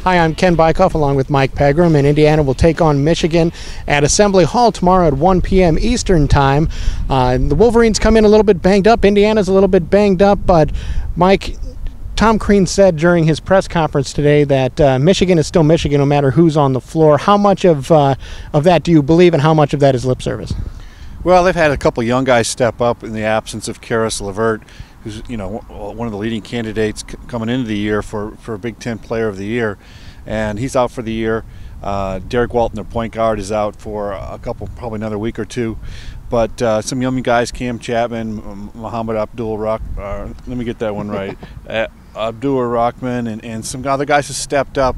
Hi, I'm Ken Bikoff along with Mike Pegram, and Indiana will take on Michigan at Assembly Hall tomorrow at 1 p.m. Eastern Time. The Wolverines come in a little bit banged up. Indiana's a little bit banged up, but Mike, Tom Crean said during his press conference today that Michigan is still Michigan no matter who's on the floor. How much of that do you believe, and how much of that is lip service? Well, they've had a couple young guys step up in the absence of Karis LeVert, who's one of the leading candidates coming into the year for Big Ten Player of the Year, and he's out for the year. Derek Walton, their point guard, is out for probably another week or two. But some young guys, Cam Chapman, Muhammad Abdul-Rahman, let me get that one right, Abdul-Rahman, and some other guys have stepped up.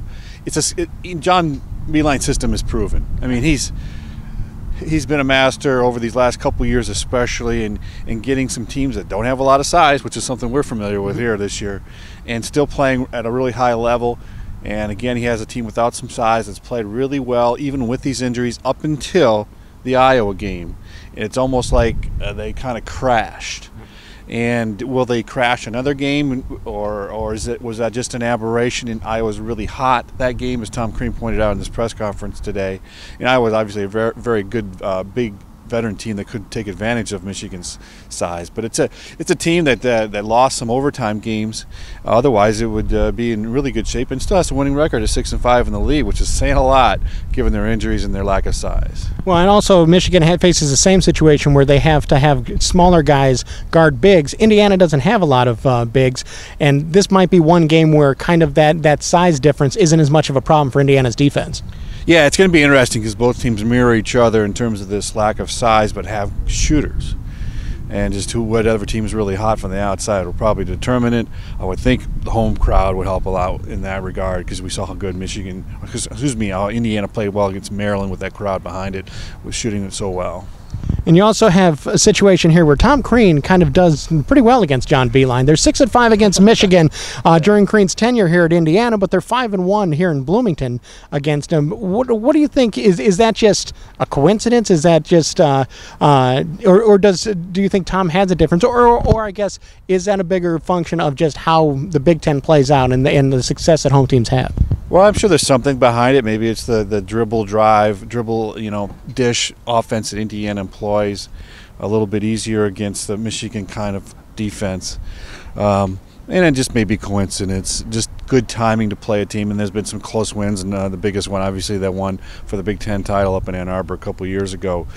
John Beilein's system is proven. I mean, he's been a master over these last couple years, especially in getting some teams that don't have a lot of size, which is something we're familiar with here this year, and still playing at a really high level. And again, he has a team without some size that's played really well, even with these injuries, up until the Iowa game. And it's almost like they kind of crashed. And will they crash another game, or was that just an aberration? And Iowa's really hot that game, as Tom Crean pointed out in his press conference today. And Iowa's obviously a very, very good, big veteran team that could take advantage of Michigan's size. But it's a team that lost some overtime games. Otherwise, it would be in really good shape and still has a winning record of 6-5 in the league, which is saying a lot given their injuries and their lack of size. Well, and also Michigan faces the same situation where they have to have smaller guys guard bigs. Indiana doesn't have a lot of bigs, and this might be one game where kind of that size difference isn't as much of a problem for Indiana's defense. Yeah, it's going to be interesting because both teams mirror each other in terms of this lack of size, but have shooters. And just what other team is really hot from the outside will probably determine it. I would think the home crowd would help a lot in that regard, because we saw how good how Indiana played well against Maryland with that crowd behind it, was shooting it so well. And you also have a situation here where Tom Crean kind of does pretty well against John Beilein. They're 6-5 against Michigan during Crean's tenure here at Indiana, but they're 5-1 here in Bloomington against him. What do you think? Is that just a coincidence? Is that just do you think Tom has a difference, or I guess is that a bigger function of just how the Big Ten plays out and the success that home teams have? Well, I'm sure there's something behind it. Maybe it's the dribble, dish offense that Indiana employs a little bit easier against the Michigan kind of defense. And it just may be coincidence, just good timing to play a team. And there's been some close wins, and the biggest one, obviously, that won for the Big Ten title up in Ann Arbor a couple years ago.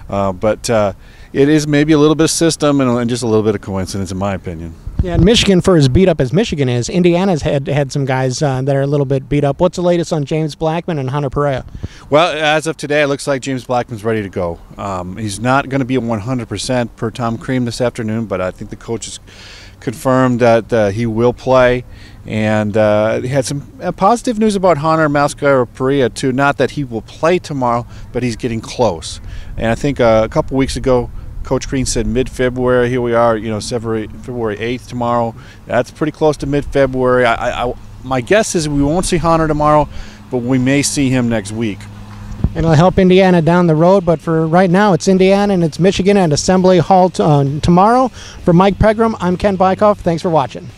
But it is maybe a little bit of system and just a little bit of coincidence, in my opinion. Yeah, and Michigan, for as beat up as Michigan is, Indiana's had some guys that are a little bit beat up. What's the latest on James Blackman and Hunter Perea? Well, as of today, it looks like James Blackman's ready to go. He's not going to be at 100% per Tom Crean this afternoon, but I think the coach has confirmed that he will play. And he had some positive news about Hunter Perea, too. Not that he will play tomorrow, but he's getting close. And I think a couple weeks ago, Coach Crean said mid-February. Here we are, February 8th tomorrow. That's pretty close to mid-February. My guess is we won't see Hunter tomorrow, but we may see him next week. It'll help Indiana down the road, but for right now, it's Indiana and it's Michigan at Assembly Hall tomorrow. For Mike Pegram, I'm Ken Bikoff. Thanks for watching.